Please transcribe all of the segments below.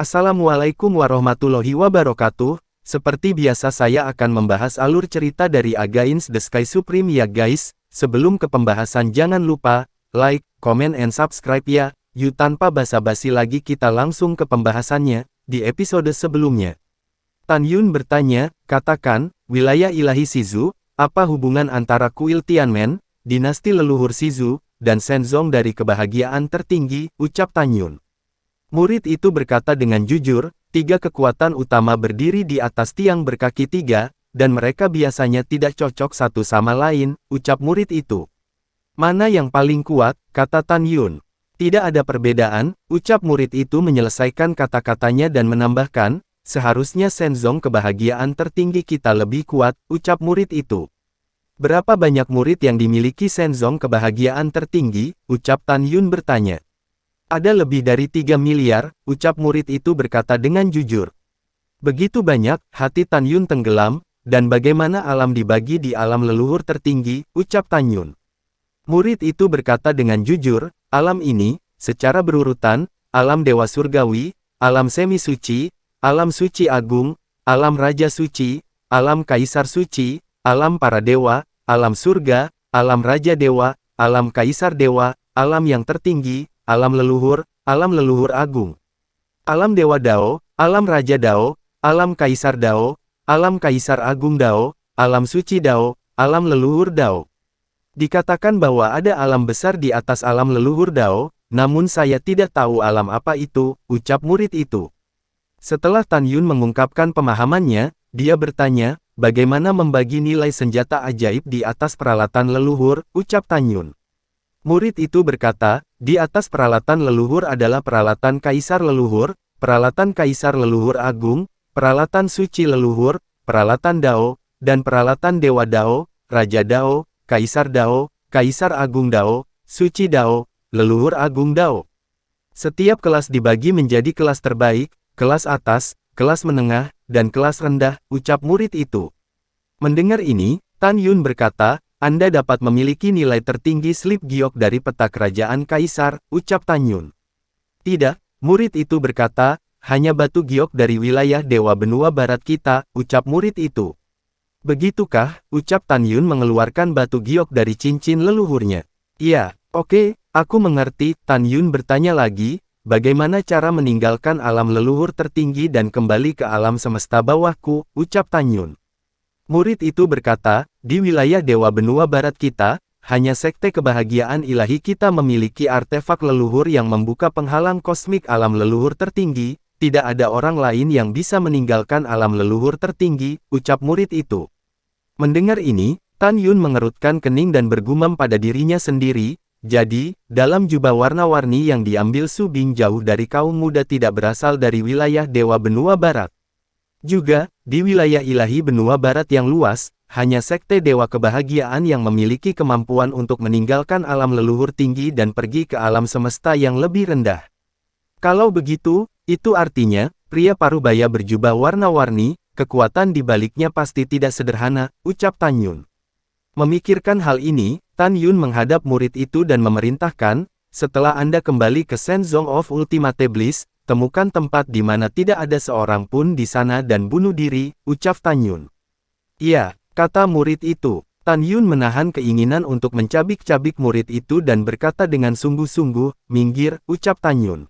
Assalamualaikum warahmatullahi wabarakatuh. Seperti biasa saya akan membahas alur cerita dari Against the Sky Supreme ya guys. Sebelum ke pembahasan jangan lupa, like, comment and subscribe ya. Yuk tanpa basa-basi lagi kita langsung ke pembahasannya, di episode sebelumnya. Tan Yun bertanya, katakan, wilayah ilahi Shizu, apa hubungan antara kuil Tianmen, dinasti leluhur Shizu, dan Shenzong dari kebahagiaan tertinggi, ucap Tan Yun. Murid itu berkata dengan jujur, tiga kekuatan utama berdiri di atas tiang berkaki tiga, dan mereka biasanya tidak cocok satu sama lain, ucap murid itu. Mana yang paling kuat, kata Tan Yun. Tidak ada perbedaan, ucap murid itu menyelesaikan kata-katanya dan menambahkan, seharusnya Shenzong kebahagiaan tertinggi kita lebih kuat, ucap murid itu. Berapa banyak murid yang dimiliki Shenzong kebahagiaan tertinggi, ucap Tan Yun bertanya. Ada lebih dari 3 miliar, ucap murid itu berkata dengan jujur. Begitu banyak, hati Tan Yun tenggelam, dan bagaimana alam dibagi di alam leluhur tertinggi, ucap Tan Yun. Murid itu berkata dengan jujur, alam ini, secara berurutan, alam dewa surgawi, alam semi suci, alam suci agung, alam raja suci, alam kaisar suci, alam para dewa, alam surga, alam raja dewa, alam kaisar dewa, alam yang tertinggi, alam leluhur agung, alam dewa Dao, alam raja Dao, alam kaisar Dao, alam kaisar agung Dao, alam suci Dao, alam leluhur Dao. Dikatakan bahwa ada alam besar di atas alam leluhur Dao, namun saya tidak tahu alam apa itu, ucap murid itu. Setelah Tan Yun mengungkapkan pemahamannya, dia bertanya, bagaimana membagi nilai senjata ajaib di atas peralatan leluhur, ucap Tan Yun. Murid itu berkata, di atas peralatan leluhur adalah peralatan kaisar leluhur, peralatan kaisar leluhur agung, peralatan suci leluhur, peralatan Dao, dan peralatan dewa Dao, raja Dao, kaisar agung Dao, suci Dao, leluhur agung Dao. Setiap kelas dibagi menjadi kelas terbaik, kelas atas, kelas menengah, dan kelas rendah, ucap murid itu. Mendengar ini, Tan Yun berkata, Anda dapat memiliki nilai tertinggi slip giok dari peta kerajaan kaisar, ucap Tan Yun. Tidak, murid itu berkata, hanya batu giok dari wilayah dewa benua barat kita, ucap murid itu. Begitukah, ucap Tan Yun mengeluarkan batu giok dari cincin leluhurnya. Iya, oke, aku mengerti, Tan Yun bertanya lagi, bagaimana cara meninggalkan alam leluhur tertinggi dan kembali ke alam semesta bawahku, ucap Tan Yun. Murid itu berkata, di wilayah dewa benua barat kita, hanya sekte kebahagiaan ilahi kita memiliki artefak leluhur yang membuka penghalang kosmik alam leluhur tertinggi, tidak ada orang lain yang bisa meninggalkan alam leluhur tertinggi, ucap murid itu. Mendengar ini, Tan Yun mengerutkan kening dan bergumam pada dirinya sendiri, jadi, dalam jubah warna-warni yang diambil Su Bing jauh dari kaum muda tidak berasal dari wilayah dewa benua barat. Juga, di wilayah ilahi benua barat yang luas, hanya sekte dewa kebahagiaan yang memiliki kemampuan untuk meninggalkan alam leluhur tinggi dan pergi ke alam semesta yang lebih rendah. Kalau begitu, itu artinya, pria parubaya berjubah warna-warni, kekuatan di baliknya pasti tidak sederhana, ucap Tan Yun. Memikirkan hal ini, Tan Yun menghadap murid itu dan memerintahkan, setelah Anda kembali ke Shenzong of Ultimate Bliss, temukan tempat di mana tidak ada seorang pun di sana dan bunuh diri, ucap Tan Yun. Iya, kata murid itu. Tan Yun menahan keinginan untuk mencabik-cabik murid itu dan berkata dengan sungguh-sungguh, minggir, ucap Tan Yun.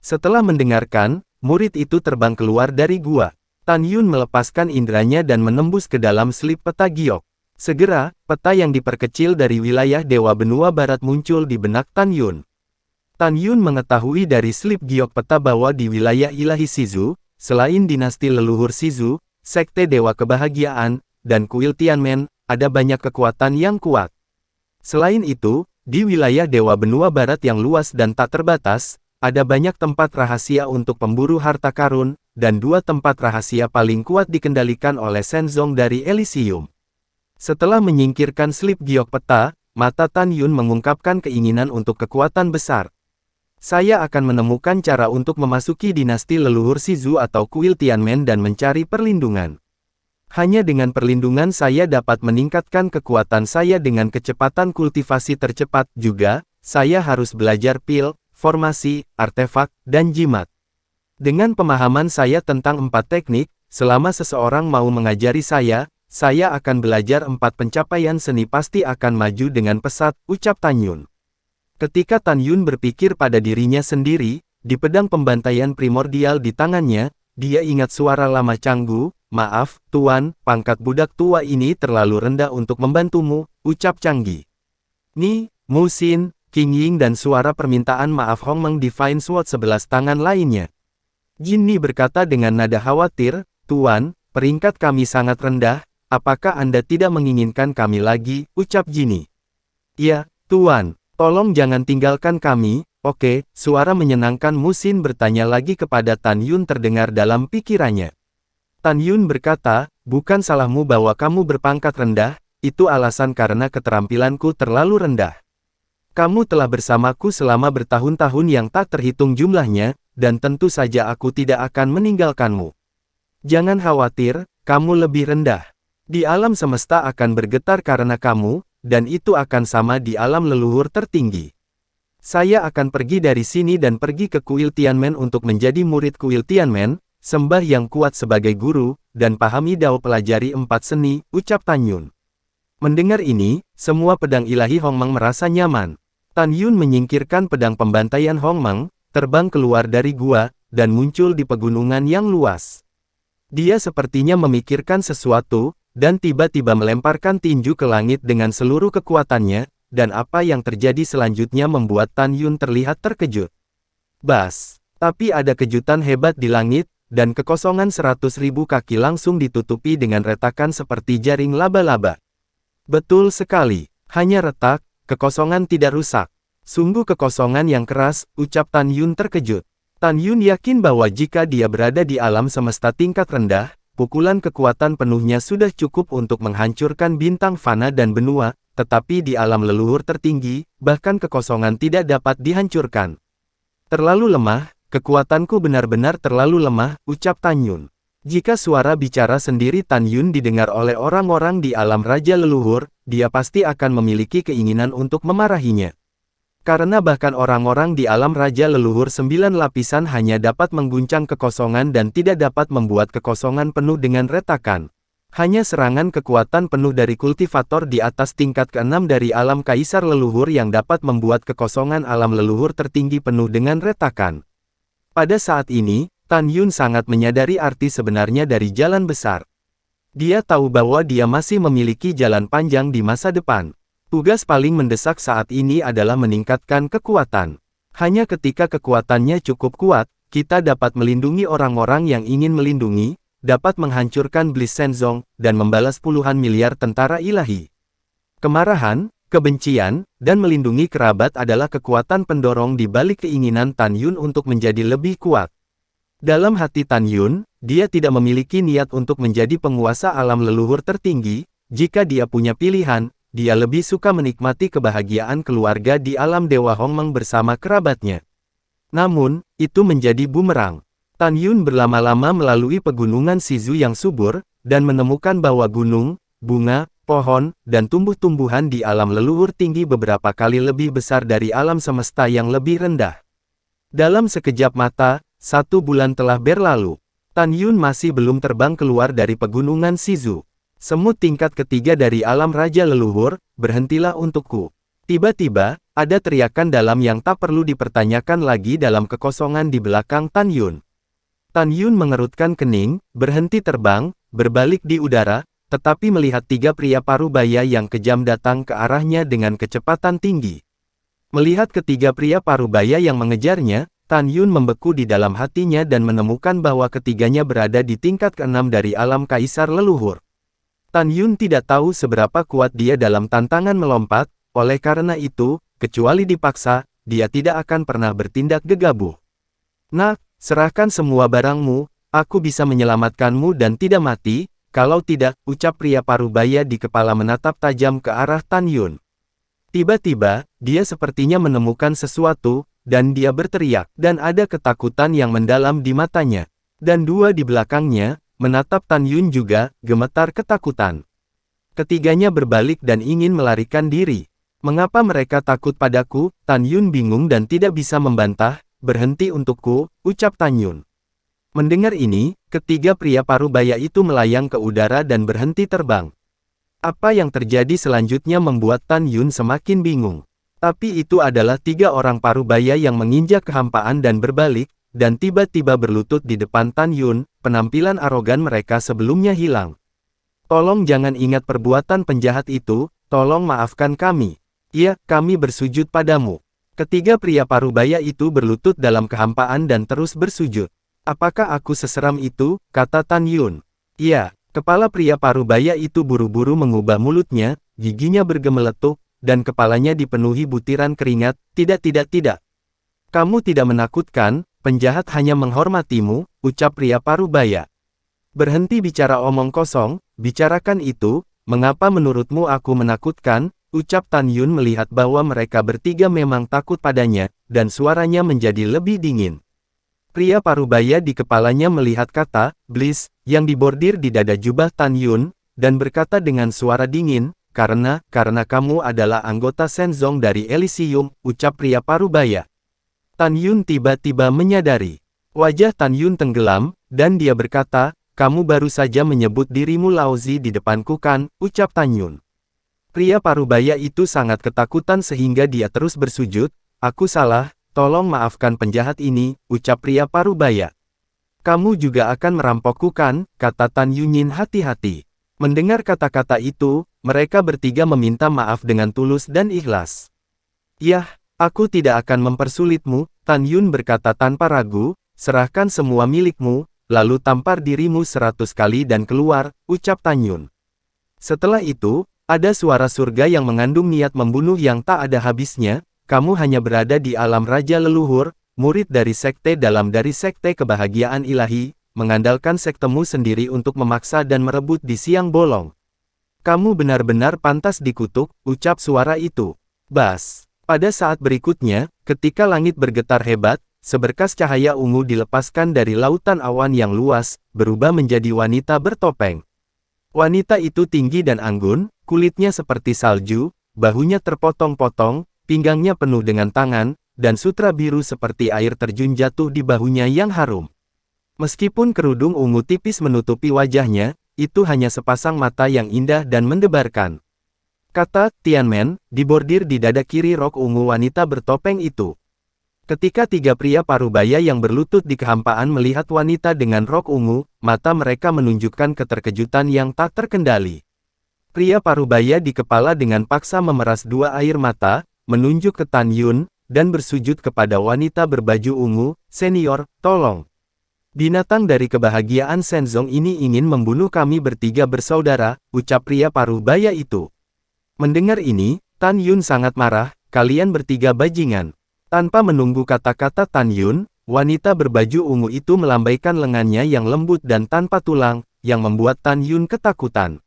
Setelah mendengarkan, murid itu terbang keluar dari gua. Tan Yun melepaskan indranya dan menembus ke dalam slip peta giok. Segera, peta yang diperkecil dari wilayah dewa benua barat muncul di benak Tan Yun. Tan Yun mengetahui dari slip giok peta bahwa di wilayah ilahi Shizu, selain dinasti leluhur Shizu, sekte dewa kebahagiaan, dan kuil Tianmen, ada banyak kekuatan yang kuat. Selain itu, di wilayah dewa benua barat yang luas dan tak terbatas, ada banyak tempat rahasia untuk pemburu harta karun, dan dua tempat rahasia paling kuat dikendalikan oleh Shenzong dari Elysium. Setelah menyingkirkan slip giok peta, mata Tan Yun mengungkapkan keinginan untuk kekuatan besar. Saya akan menemukan cara untuk memasuki dinasti leluhur Shizu atau kuil Tianmen dan mencari perlindungan. Hanya dengan perlindungan saya dapat meningkatkan kekuatan saya dengan kecepatan kultivasi tercepat juga, saya harus belajar pil, formasi, artefak, dan jimat. Dengan pemahaman saya tentang 4 teknik, selama seseorang mau mengajari saya akan belajar 4 pencapaian seni pasti akan maju dengan pesat, ucap Tan Yun. Ketika Tan Yun berpikir pada dirinya sendiri, di pedang pembantaian primordial di tangannya, dia ingat suara lama Canggu, "Maaf, Tuan, pangkat budak tua ini terlalu rendah untuk membantumu," ucap Canggi. Ni, Musin, King Ying dan suara permintaan maaf Hong Meng Divine Sword 11 tangan lainnya. Jinni berkata dengan nada khawatir, "Tuan, peringkat kami sangat rendah, apakah Anda tidak menginginkan kami lagi?" ucap Jinni. "Ya, Tuan, tolong jangan tinggalkan kami." "Oke," suara menyenangkan Musin bertanya lagi kepada Tan Yun terdengar dalam pikirannya. Tan Yun berkata, "Bukan salahmu bahwa kamu berpangkat rendah, itu alasan karena keterampilanku terlalu rendah. Kamu telah bersamaku selama bertahun-tahun yang tak terhitung jumlahnya, dan tentu saja aku tidak akan meninggalkanmu. Jangan khawatir, kamu lebih rendah. Di alam semesta akan bergetar karena kamu, dan itu akan sama di alam leluhur tertinggi. Saya akan pergi dari sini dan pergi ke kuil Tianmen untuk menjadi murid kuil Tianmen, sembah yang kuat sebagai guru, dan pahami Dao pelajari 4 seni," ucap Tan Yun. Mendengar ini, semua pedang ilahi Hong Meng merasa nyaman. Tan Yun menyingkirkan pedang pembantaian Hong Meng, terbang keluar dari gua, dan muncul di pegunungan yang luas. Dia sepertinya memikirkan sesuatu, dan tiba-tiba melemparkan tinju ke langit dengan seluruh kekuatannya, dan apa yang terjadi selanjutnya membuat Tan Yun terlihat terkejut. Bas! Tapi ada kejutan hebat di langit, dan kekosongan 100.000 kaki langsung ditutupi dengan retakan seperti jaring laba-laba. Betul sekali, hanya retak, kekosongan tidak rusak. Sungguh kekosongan yang keras, ucap Tan Yun terkejut. Tan Yun yakin bahwa jika dia berada di alam semesta tingkat rendah, pukulan kekuatan penuhnya sudah cukup untuk menghancurkan bintang fana dan benua, tetapi di alam leluhur tertinggi, bahkan kekosongan tidak dapat dihancurkan. Terlalu lemah, kekuatanku benar-benar terlalu lemah, ucap Tan Yun. Jika suara bicara sendiri Tan Yun didengar oleh orang-orang di alam raja leluhur, dia pasti akan memiliki keinginan untuk memarahinya. Karena bahkan orang-orang di alam raja leluhur 9 lapisan hanya dapat mengguncang kekosongan dan tidak dapat membuat kekosongan penuh dengan retakan. Hanya serangan kekuatan penuh dari kultivator di atas tingkat ke-6 dari alam kaisar leluhur yang dapat membuat kekosongan alam leluhur tertinggi penuh dengan retakan. Pada saat ini, Tan Yun sangat menyadari arti sebenarnya dari jalan besar. Dia tahu bahwa dia masih memiliki jalan panjang di masa depan. Tugas paling mendesak saat ini adalah meningkatkan kekuatan. Hanya ketika kekuatannya cukup kuat, kita dapat melindungi orang-orang yang ingin melindungi, dapat menghancurkan Bliss Shenzong, dan membalas puluhan miliar tentara ilahi. Kemarahan, kebencian, dan melindungi kerabat adalah kekuatan pendorong di balik keinginan Tan Yun untuk menjadi lebih kuat. Dalam hati Tan Yun, dia tidak memiliki niat untuk menjadi penguasa alam leluhur tertinggi. Jika dia punya pilihan, dia lebih suka menikmati kebahagiaan keluarga di alam Dewa Hong Meng bersama kerabatnya. Namun, itu menjadi bumerang. Tan Yun berlama-lama melalui pegunungan Shizu yang subur, dan menemukan bahwa gunung, bunga, pohon, dan tumbuh-tumbuhan di alam leluhur tinggi beberapa kali lebih besar dari alam semesta yang lebih rendah. Dalam sekejap mata, 1 bulan telah berlalu. Tan Yun masih belum terbang keluar dari pegunungan Shizu. Semut tingkat ketiga dari alam raja leluhur, berhentilah untukku. Tiba-tiba, ada teriakan dalam yang tak perlu dipertanyakan lagi dalam kekosongan di belakang Tan Yun. Tan Yun mengerutkan kening, berhenti terbang, berbalik di udara, tetapi melihat 3 pria parubaya yang kejam datang ke arahnya dengan kecepatan tinggi. Melihat ketiga pria parubaya yang mengejarnya, Tan Yun membeku di dalam hatinya dan menemukan bahwa ketiganya berada di tingkat ke-6 dari alam kaisar leluhur. Tan Yun tidak tahu seberapa kuat dia dalam tantangan melompat, oleh karena itu, kecuali dipaksa, dia tidak akan pernah bertindak gegabah. "Nak, serahkan semua barangmu, aku bisa menyelamatkanmu dan tidak mati, kalau tidak," ucap pria parubaya di kepala menatap tajam ke arah Tan Yun. Tiba-tiba, dia sepertinya menemukan sesuatu, dan dia berteriak, dan ada ketakutan yang mendalam di matanya. Dan 2 di belakangnya, menatap Tan Yun juga, gemetar ketakutan. Ketiganya berbalik dan ingin melarikan diri. "Mengapa mereka takut padaku?" Tan Yun bingung dan tidak bisa membantah. "Berhenti untukku," ucap Tan Yun. Mendengar ini, ketiga pria parubaya itu melayang ke udara dan berhenti terbang. Apa yang terjadi selanjutnya membuat Tan Yun semakin bingung. Tapi itu adalah tiga orang parubaya yang menginjak kehampaan dan berbalik, dan tiba-tiba berlutut di depan Tan Yun, penampilan arogan mereka sebelumnya hilang. Tolong jangan ingat perbuatan penjahat itu, tolong maafkan kami. Ya, kami bersujud padamu. Ketiga pria parubaya itu berlutut dalam kehampaan dan terus bersujud. Apakah aku seseram itu, kata Tan Yun. Ya, kepala pria parubaya itu buru-buru mengubah mulutnya, giginya bergemeletuk, dan kepalanya dipenuhi butiran keringat, tidak. Kamu tidak menakutkan, penjahat hanya menghormatimu, ucap pria parubaya. Berhenti bicara omong kosong, bicarakan itu, mengapa menurutmu aku menakutkan, ucap Tan Yun melihat bahwa mereka bertiga memang takut padanya, dan suaranya menjadi lebih dingin. Pria parubaya di kepalanya melihat kata, "Bliss," yang dibordir di dada jubah Tan Yun, dan berkata dengan suara dingin, karena kamu adalah anggota Shenzong dari Elysium, ucap pria parubaya. Tan Yun tiba-tiba menyadari. Wajah Tan Yun tenggelam, dan dia berkata, "Kamu baru saja menyebut dirimu Laozi di depanku kan," ucap Tan Yun. Pria parubaya itu sangat ketakutan sehingga dia terus bersujud, "Aku salah. Tolong maafkan penjahat ini," ucap pria parubaya. "Kamu juga akan merampokku kan?" kata Tan Yunin hati-hati. Mendengar kata-kata itu, mereka bertiga meminta maaf dengan tulus dan ikhlas. "Yah, aku tidak akan mempersulitmu," Tan Yun berkata tanpa ragu, "serahkan semua milikmu, lalu tampar dirimu 100 kali dan keluar," ucap Tan Yun. Setelah itu, ada suara surga yang mengandung niat membunuh yang tak ada habisnya. Kamu hanya berada di alam raja leluhur, murid dari sekte dalam dari sekte kebahagiaan ilahi, mengandalkan sektemu sendiri untuk memaksa dan merebut di siang bolong. Kamu benar-benar pantas dikutuk, ucap suara itu. Bas. Pada saat berikutnya, ketika langit bergetar hebat, seberkas cahaya ungu dilepaskan dari lautan awan yang luas, berubah menjadi wanita bertopeng. Wanita itu tinggi dan anggun, kulitnya seperti salju, bahunya terpotong-potong, pinggangnya penuh dengan tangan, dan sutra biru seperti air terjun jatuh di bahunya yang harum. Meskipun kerudung ungu tipis menutupi wajahnya, itu hanya sepasang mata yang indah dan mendebarkan. Kata Tianmen dibordir di dada kiri rok ungu wanita bertopeng itu. Ketika tiga pria parubaya yang berlutut di kehampaan melihat wanita dengan rok ungu, mata mereka menunjukkan keterkejutan yang tak terkendali. Pria parubaya di kepala dengan paksa memeras dua air mata, menunjuk ke Tan Yun, dan bersujud kepada wanita berbaju ungu, "Senior, tolong. Binatang dari kebahagiaan Shenzong ini ingin membunuh kami bertiga bersaudara," ucap pria parubaya itu. Mendengar ini, Tan Yun sangat marah, "Kalian bertiga bajingan." Tanpa menunggu kata-kata Tan Yun, wanita berbaju ungu itu melambaikan lengannya yang lembut dan tanpa tulang, yang membuat Tan Yun ketakutan.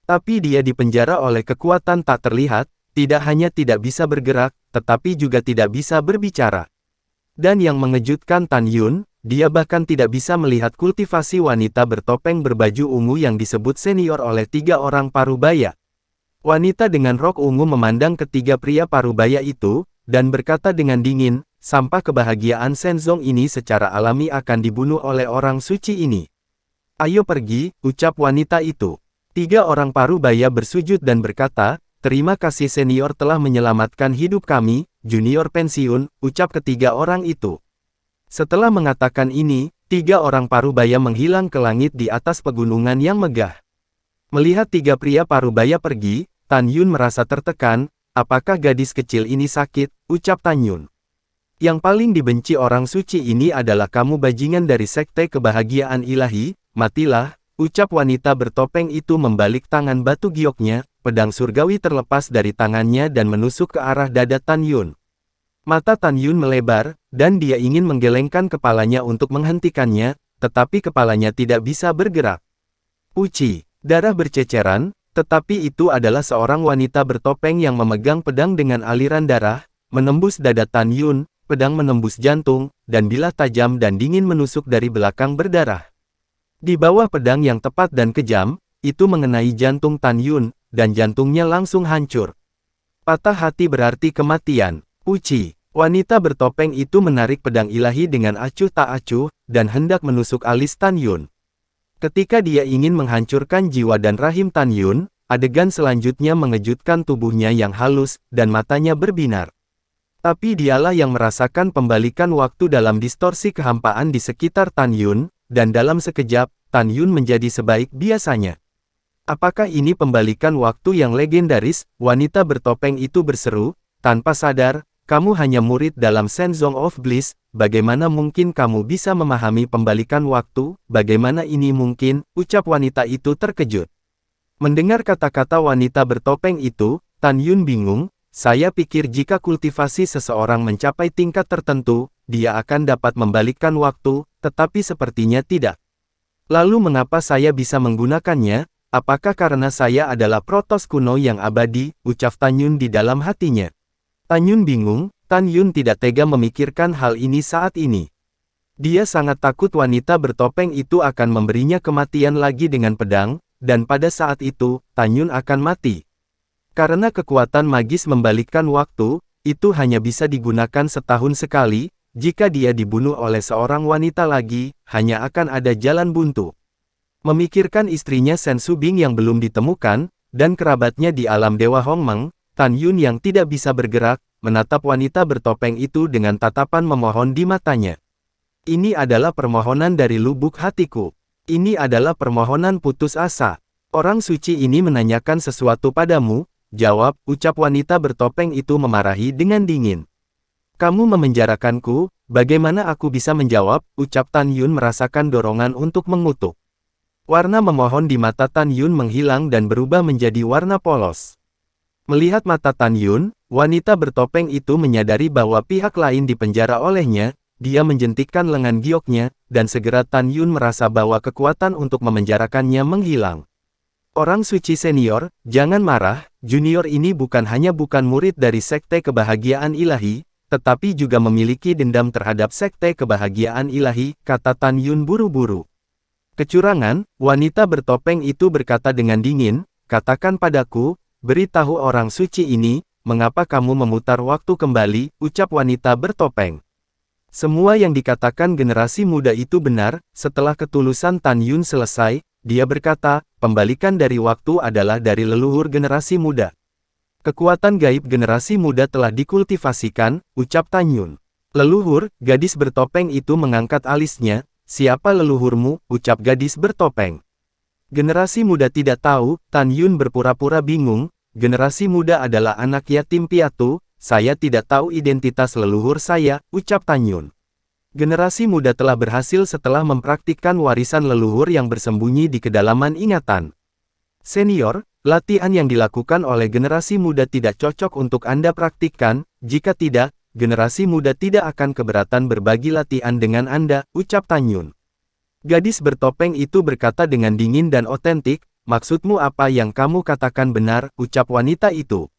Tapi dia dipenjara oleh kekuatan tak terlihat, tidak hanya tidak bisa bergerak, tetapi juga tidak bisa berbicara. Dan yang mengejutkan Tan Yun, dia bahkan tidak bisa melihat kultivasi wanita bertopeng berbaju ungu yang disebut senior oleh tiga orang parubaya. Wanita dengan rok ungu memandang ketiga pria parubaya itu, dan berkata dengan dingin, "Sampah kebahagiaan Shenzong ini secara alami akan dibunuh oleh orang suci ini. Ayo pergi," ucap wanita itu. Tiga orang parubaya bersujud dan berkata, "Terima kasih senior telah menyelamatkan hidup kami, junior pensiun," ucap ketiga orang itu. Setelah mengatakan ini, tiga orang parubaya menghilang ke langit di atas pegunungan yang megah. Melihat tiga pria parubaya pergi, Tan Yun merasa tertekan. "Apakah gadis kecil ini sakit?" ucap Tan Yun. "Yang paling dibenci orang suci ini adalah kamu bajingan dari sekte kebahagiaan ilahi, matilah," ucap wanita bertopeng itu membalik tangan batu gioknya. Pedang surgawi terlepas dari tangannya dan menusuk ke arah dada Tan Yun. Mata Tan Yun melebar, dan dia ingin menggelengkan kepalanya untuk menghentikannya, tetapi kepalanya tidak bisa bergerak. Uci, darah berceceran, tetapi itu adalah seorang wanita bertopeng yang memegang pedang dengan aliran darah, menembus dada Tan Yun, pedang menembus jantung, dan bilah tajam dan dingin menusuk dari belakang berdarah. Di bawah pedang yang tepat dan kejam, itu mengenai jantung Tan Yun, dan jantungnya langsung hancur. Patah hati berarti kematian. Uci, wanita bertopeng itu menarik pedang ilahi dengan acuh tak acuh, dan hendak menusuk alis Tan Yun. Ketika dia ingin menghancurkan jiwa dan rahim Tan Yun, adegan selanjutnya mengejutkan tubuhnya yang halus, dan matanya berbinar. Tapi dialah yang merasakan pembalikan waktu dalam distorsi kehampaan di sekitar Tan Yun, dan dalam sekejap, Tan Yun menjadi sebaik biasanya. Apakah ini pembalikan waktu yang legendaris? Wanita bertopeng itu berseru, tanpa sadar, kamu hanya murid dalam Shenzong of Bliss, bagaimana mungkin kamu bisa memahami pembalikan waktu? Bagaimana ini mungkin? Ucap wanita itu terkejut. Mendengar kata-kata wanita bertopeng itu, Tan Yun bingung, saya pikir jika kultivasi seseorang mencapai tingkat tertentu, dia akan dapat membalikkan waktu, tetapi sepertinya tidak. Lalu mengapa saya bisa menggunakannya? Apakah karena saya adalah Protos kuno yang abadi? Ucap Tan Yun di dalam hatinya. Tan Yun bingung, Tan Yun tidak tega memikirkan hal ini saat ini. Dia sangat takut wanita bertopeng itu akan memberinya kematian lagi dengan pedang, dan pada saat itu, Tan Yun akan mati. Karena kekuatan magis membalikkan waktu, itu hanya bisa digunakan setahun sekali, jika dia dibunuh oleh seorang wanita lagi, hanya akan ada jalan buntu. Memikirkan istrinya Shen Subing yang belum ditemukan, dan kerabatnya di alam Dewa Hongmeng, Tan Yun yang tidak bisa bergerak, menatap wanita bertopeng itu dengan tatapan memohon di matanya. Ini adalah permohonan dari lubuk hatiku. Ini adalah permohonan putus asa. Orang suci ini menanyakan sesuatu padamu, jawab, ucap wanita bertopeng itu memarahi dengan dingin. Kamu memenjarakanku, bagaimana aku bisa menjawab, ucap Tan Yun merasakan dorongan untuk mengutuk. Warna memohon di mata Tan Yun menghilang dan berubah menjadi warna polos. Melihat mata Tan Yun, wanita bertopeng itu menyadari bahwa pihak lain dipenjara olehnya, dia menjentikkan lengan gioknya, dan segera Tan Yun merasa bahwa kekuatan untuk memenjarakannya menghilang. Orang suci senior, jangan marah, junior ini bukan murid dari Sekte Kebahagiaan Ilahi, tetapi juga memiliki dendam terhadap Sekte Kebahagiaan Ilahi, kata Tan Yun buru-buru. Kecurangan, wanita bertopeng itu berkata dengan dingin, katakan padaku, beritahu orang suci ini, mengapa kamu memutar waktu kembali, ucap wanita bertopeng. Semua yang dikatakan generasi muda itu benar, setelah ketulusan Tan Yun selesai, dia berkata, pembalikan dari waktu adalah dari leluhur generasi muda. Kekuatan gaib generasi muda telah dikultivasikan, ucap Tan Yun. Leluhur, gadis bertopeng itu mengangkat alisnya, siapa leluhurmu, ucap gadis bertopeng. Generasi muda tidak tahu, Tan Yun berpura-pura bingung, generasi muda adalah anak yatim piatu, saya tidak tahu identitas leluhur saya, ucap Tan Yun. Generasi muda telah berhasil setelah mempraktikkan warisan leluhur yang bersembunyi di kedalaman ingatan. Senior, latihan yang dilakukan oleh generasi muda tidak cocok untuk Anda praktikkan, jika tidak, generasi muda tidak akan keberatan berbagi latihan dengan Anda, ucap Tan Yun. Gadis bertopeng itu berkata dengan dingin dan otentik, maksudmu apa yang kamu katakan benar, ucap wanita itu.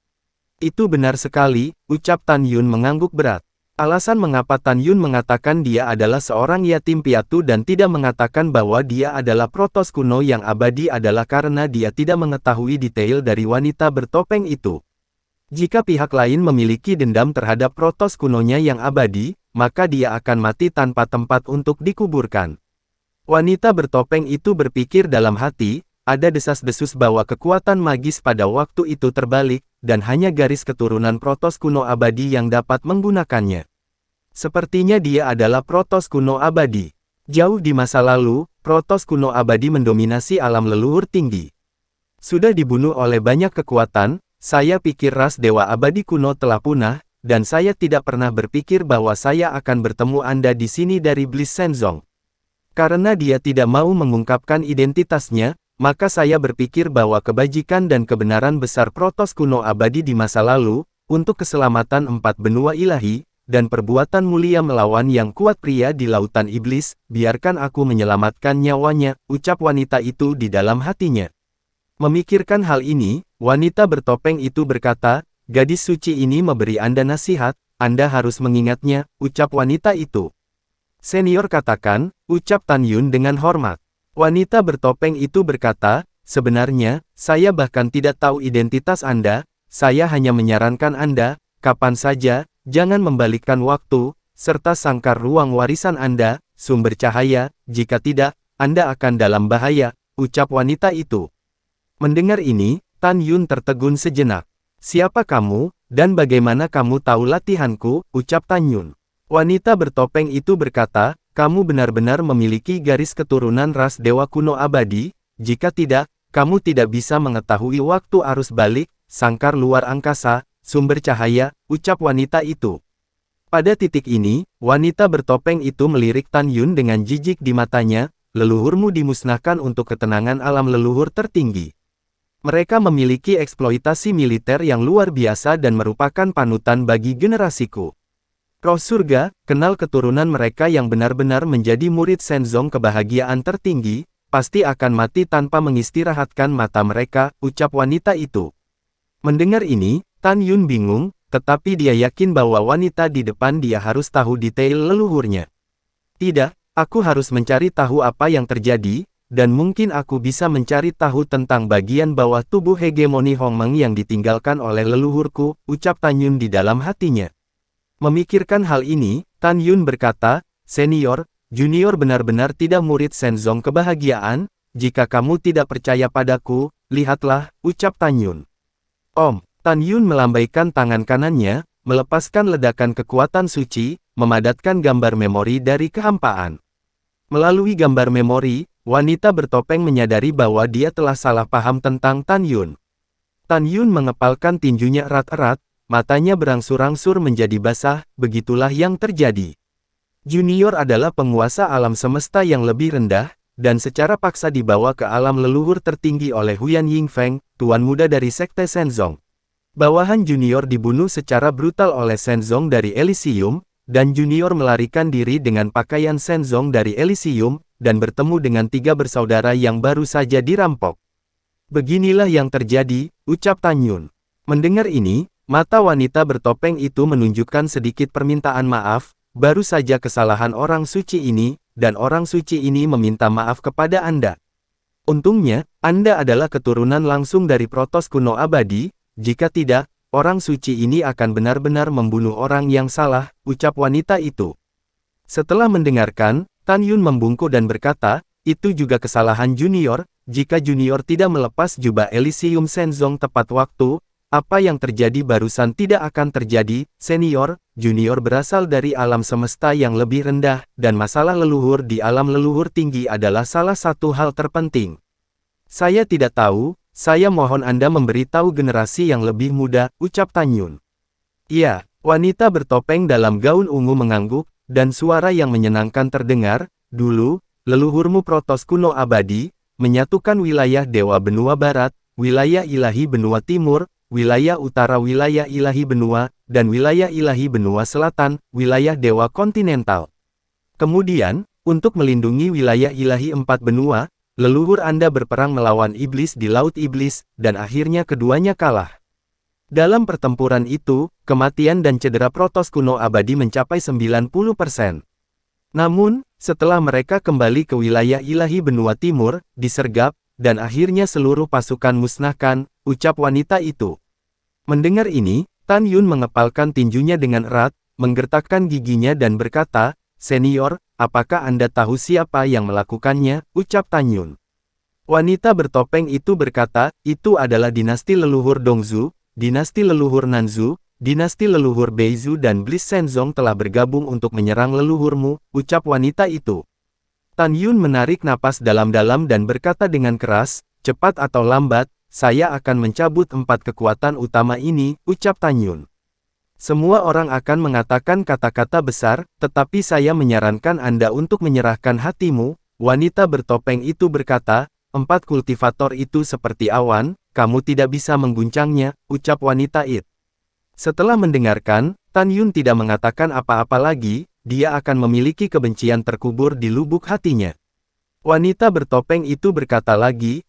Itu benar sekali, ucap Tan Yun mengangguk berat. Alasan mengapa Tan Yun mengatakan dia adalah seorang yatim piatu dan tidak mengatakan bahwa dia adalah Protos kuno yang abadi adalah karena dia tidak mengetahui detail dari wanita bertopeng itu. Jika pihak lain memiliki dendam terhadap Protos kunonya yang abadi, maka dia akan mati tanpa tempat untuk dikuburkan. Wanita bertopeng itu berpikir dalam hati, ada desas-desus bahwa kekuatan magis pada waktu itu terbalik, dan hanya garis keturunan Protos kuno abadi yang dapat menggunakannya. Sepertinya dia adalah Protos kuno abadi. Jauh di masa lalu, Protos kuno abadi mendominasi alam leluhur tinggi. Sudah dibunuh oleh banyak kekuatan, saya pikir ras dewa abadi kuno telah punah, dan saya tidak pernah berpikir bahwa saya akan bertemu Anda di sini dari Bliss Shenzong. Karena dia tidak mau mengungkapkan identitasnya, maka saya berpikir bahwa kebajikan dan kebenaran besar Protos kuno abadi di masa lalu, untuk keselamatan 4 benua ilahi, dan perbuatan mulia melawan yang kuat pria di lautan iblis, biarkan aku menyelamatkan nyawanya, ucap wanita itu di dalam hatinya. Memikirkan hal ini, wanita bertopeng itu berkata, gadis suci ini memberi Anda nasihat, Anda harus mengingatnya, ucap wanita itu. Senior katakan, ucap Tan Yun dengan hormat. Wanita bertopeng itu berkata, sebenarnya, saya bahkan tidak tahu identitas Anda, saya hanya menyarankan Anda, kapan saja, jangan membalikkan waktu, serta sangkar ruang warisan Anda, sumber cahaya, jika tidak, Anda akan dalam bahaya, ucap wanita itu. Mendengar ini, Tan Yun tertegun sejenak. Siapa kamu, dan bagaimana kamu tahu latihanku, ucap Tan Yun. Wanita bertopeng itu berkata, kamu benar-benar memiliki garis keturunan ras dewa kuno abadi, jika tidak, kamu tidak bisa mengetahui waktu arus balik, sangkar luar angkasa, sumber cahaya, ucap wanita itu. Pada titik ini, wanita bertopeng itu melirik Tan Yun dengan jijik di matanya, leluhurmu dimusnahkan untuk ketenangan alam leluhur tertinggi. Mereka memiliki eksploitasi militer yang luar biasa dan merupakan panutan bagi generasiku. Roh surga, kenal keturunan mereka yang benar-benar menjadi murid Shenzong kebahagiaan tertinggi, pasti akan mati tanpa mengistirahatkan mata mereka, ucap wanita itu. Mendengar ini, Tan Yun bingung, tetapi dia yakin bahwa wanita di depan dia harus tahu detail leluhurnya. Tidak, aku harus mencari tahu apa yang terjadi, dan mungkin aku bisa mencari tahu tentang bagian bawah tubuh hegemoni Hongmeng yang ditinggalkan oleh leluhurku, ucap Tan Yun di dalam hatinya. Memikirkan hal ini, Tan Yun berkata, senior, junior benar-benar tidak murid Shenzong kebahagiaan, jika kamu tidak percaya padaku, lihatlah, ucap Tan Yun. Tan Yun melambaikan tangan kanannya, melepaskan ledakan kekuatan suci, memadatkan gambar memori dari kehampaan. Melalui gambar memori, wanita bertopeng menyadari bahwa dia telah salah paham tentang Tan Yun. Tan Yun mengepalkan tinjunya erat-erat, matanya berangsur-angsur menjadi basah, begitulah yang terjadi. Junior adalah penguasa alam semesta yang lebih rendah, dan secara paksa dibawa ke alam leluhur tertinggi oleh Huyan Yingfeng, tuan muda dari Sekte Shenzong. Bawahan junior dibunuh secara brutal oleh Shenzong dari Elysium, dan junior melarikan diri dengan pakaian Shenzong dari Elysium, dan bertemu dengan 3 bersaudara yang baru saja dirampok. Beginilah yang terjadi, ucap Tan Yun. Mendengar ini, mata wanita bertopeng itu menunjukkan sedikit permintaan maaf, baru saja kesalahan orang suci ini, dan orang suci ini meminta maaf kepada Anda. Untungnya, Anda adalah keturunan langsung dari Protos kuno abadi, jika tidak, orang suci ini akan benar-benar membunuh orang yang salah, ucap wanita itu. Setelah mendengarkan, Tan Yun membungkuk dan berkata, itu juga kesalahan junior, jika junior tidak melepas jubah Elysium Shenzong tepat waktu, apa yang terjadi barusan tidak akan terjadi, senior, junior berasal dari alam semesta yang lebih rendah, dan masalah leluhur di alam leluhur tinggi adalah salah satu hal terpenting. Saya tidak tahu, saya mohon Anda memberitahu generasi yang lebih muda, ucap Tan Yun. Iya, wanita bertopeng dalam gaun ungu mengangguk, dan suara yang menyenangkan terdengar, dulu, leluhurmu Protos kuno abadi, menyatukan wilayah Dewa Benua Barat, wilayah ilahi Benua Timur, wilayah utara wilayah ilahi Benua, dan wilayah ilahi Benua Selatan, wilayah Dewa Kontinental. Kemudian, untuk melindungi wilayah ilahi 4 benua, leluhur Anda berperang melawan iblis di Laut Iblis, dan akhirnya keduanya kalah. Dalam pertempuran itu, kematian dan cedera Protos kuno abadi mencapai 90%. Namun, setelah mereka kembali ke wilayah ilahi Benua Timur, disergap, dan akhirnya seluruh pasukan musnahkan, ucap wanita itu. Mendengar ini, Tan Yun mengepalkan tinjunya dengan erat, menggertakkan giginya dan berkata, senior, apakah Anda tahu siapa yang melakukannya, ucap Tan Yun. Wanita bertopeng itu berkata, itu adalah dinasti leluhur Dongzhu, dinasti leluhur Nanzhu, dinasti leluhur Beizu dan Bliss Shenzong telah bergabung untuk menyerang leluhurmu, ucap wanita itu. Tan Yun menarik napas dalam-dalam dan berkata dengan keras, cepat atau lambat, saya akan mencabut 4 kekuatan utama ini, ucap Tan Yun. Semua orang akan mengatakan kata-kata besar, tetapi saya menyarankan Anda untuk menyerahkan hatimu, wanita bertopeng itu berkata, 4 kultivator itu seperti awan, kamu tidak bisa mengguncangnya, ucap wanita itu. Setelah mendengarkan, Tan Yun tidak mengatakan apa-apa lagi, dia akan memiliki kebencian terkubur di lubuk hatinya. Wanita bertopeng itu berkata lagi,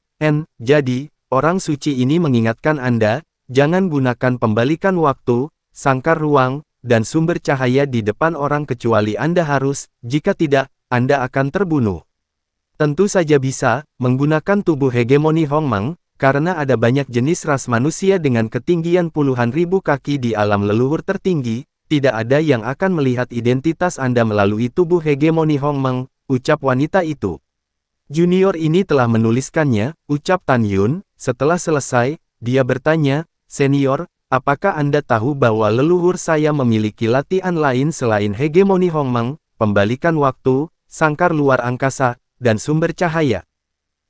jadi, orang suci ini mengingatkan Anda, jangan gunakan pembalikan waktu, sangkar ruang, dan sumber cahaya di depan orang kecuali Anda harus, jika tidak, Anda akan terbunuh. Tentu saja bisa, menggunakan tubuh hegemoni Hongmeng, karena ada banyak jenis ras manusia dengan ketinggian puluhan ribu kaki di alam leluhur tertinggi, tidak ada yang akan melihat identitas Anda melalui tubuh hegemoni Hongmeng, ucap wanita itu. Junior ini telah menuliskannya, ucap Tan Yun. Setelah selesai, dia bertanya, Senior, apakah Anda tahu bahwa leluhur saya memiliki latihan lain selain hegemoni Hongmeng, pembalikan waktu, sangkar luar angkasa, dan sumber cahaya?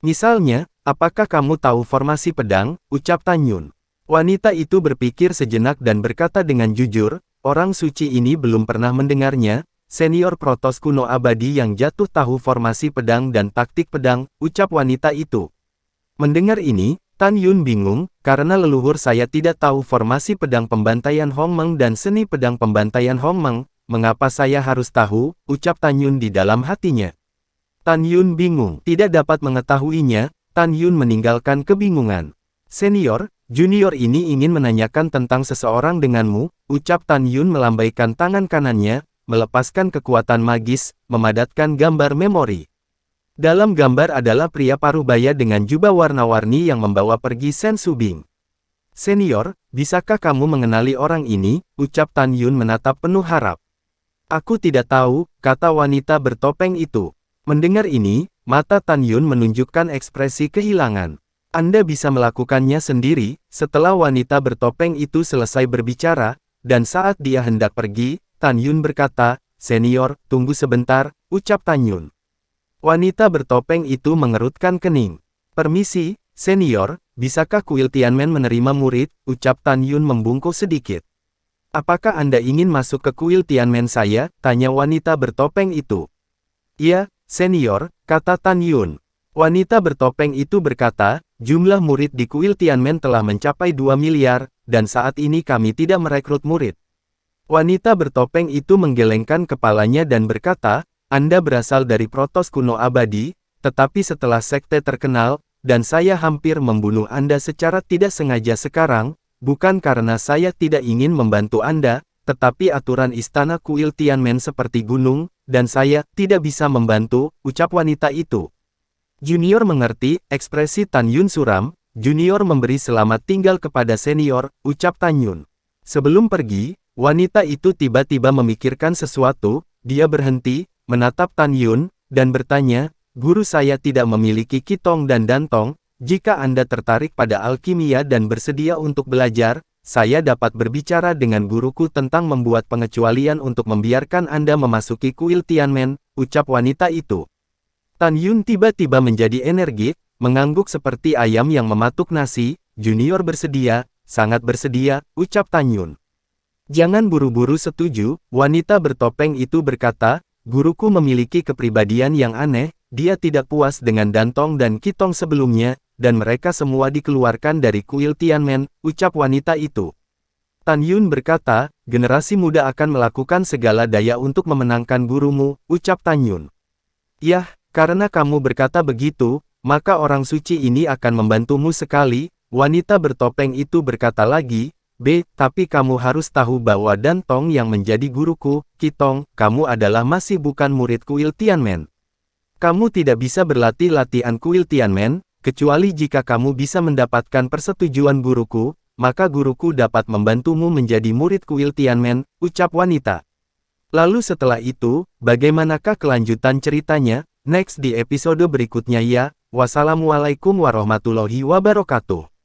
Misalnya, apakah kamu tahu formasi pedang, ucap Tan Yun. Wanita itu berpikir sejenak dan berkata dengan jujur, orang suci ini belum pernah mendengarnya. Senior Protos kuno abadi yang jatuh tahu formasi pedang dan taktik pedang, ucap wanita itu. Mendengar ini, Tan Yun bingung, karena leluhur saya tidak tahu formasi pedang pembantaian Hongmeng dan seni pedang pembantaian Hongmeng, mengapa saya harus tahu, ucap Tan Yun di dalam hatinya. Tan Yun bingung, tidak dapat mengetahuinya. Tan Yun meninggalkan kebingungan. Senior, Junior ini ingin menanyakan tentang seseorang denganmu, ucap Tan Yun melambaikan tangan kanannya, melepaskan kekuatan magis, memadatkan gambar memori. Dalam gambar adalah pria parubaya dengan jubah warna-warni yang membawa pergi Sen Subing. Senior, bisakah kamu mengenali orang ini, ucap Tan Yun menatap penuh harap. Aku tidak tahu, kata wanita bertopeng itu. Mendengar ini, mata Tan Yun menunjukkan ekspresi kehilangan. Anda bisa melakukannya sendiri. Setelah wanita bertopeng itu selesai berbicara, dan saat dia hendak pergi, Tan Yun berkata, Senior, tunggu sebentar, ucap Tan Yun. Wanita bertopeng itu mengerutkan kening. Permisi, Senior, bisakah kuil Tianmen menerima murid, ucap Tan Yun membungkuk sedikit. Apakah Anda ingin masuk ke kuil Tianmen saya, tanya wanita bertopeng itu. Iya, Senior, kata Tan Yun. Wanita bertopeng itu berkata, jumlah murid di kuil Tianmen telah mencapai 2 miliar, dan saat ini kami tidak merekrut murid. Wanita bertopeng itu menggelengkan kepalanya dan berkata, Anda berasal dari Protos kuno abadi, tetapi setelah sekte terkenal, dan saya hampir membunuh Anda secara tidak sengaja sekarang, bukan karena saya tidak ingin membantu Anda, tetapi aturan istana kuil Tianmen seperti gunung, dan saya tidak bisa membantu, ucap wanita itu. Junior mengerti, ekspresi Tan Yun suram. Junior memberi selamat tinggal kepada senior, ucap Tan Yun. Sebelum pergi, wanita itu tiba-tiba memikirkan sesuatu, dia berhenti, menatap Tan Yun, dan bertanya, guru saya tidak memiliki kitong dan dantong, jika Anda tertarik pada alkimia dan bersedia untuk belajar, saya dapat berbicara dengan guruku tentang membuat pengecualian untuk membiarkan Anda memasuki kuil Tianmen, ucap wanita itu. Tan Yun tiba-tiba menjadi energik, mengangguk seperti ayam yang mematuk nasi. Junior bersedia, sangat bersedia, ucap Tan Yun. Jangan buru-buru setuju, wanita bertopeng itu berkata, guruku memiliki kepribadian yang aneh, dia tidak puas dengan dantong dan kitong sebelumnya, dan mereka semua dikeluarkan dari kuil Tianmen, ucap wanita itu. Tan Yun berkata, generasi muda akan melakukan segala daya untuk memenangkan gurumu, ucap Tan Yun. Yah, karena kamu berkata begitu, maka orang suci ini akan membantumu sekali, wanita bertopeng itu berkata lagi, tapi kamu harus tahu bahwa dantong yang menjadi guruku, kitong, kamu adalah masih bukan murid kuil Tianmen. Kamu tidak bisa berlatih latihan kuil Tianmen, kecuali jika kamu bisa mendapatkan persetujuan guruku, maka guruku dapat membantumu menjadi murid kuil Tianmen, ucap wanita. Lalu setelah itu, bagaimanakah kelanjutan ceritanya? Next di episode berikutnya ya. Wassalamualaikum warahmatullahi wabarakatuh.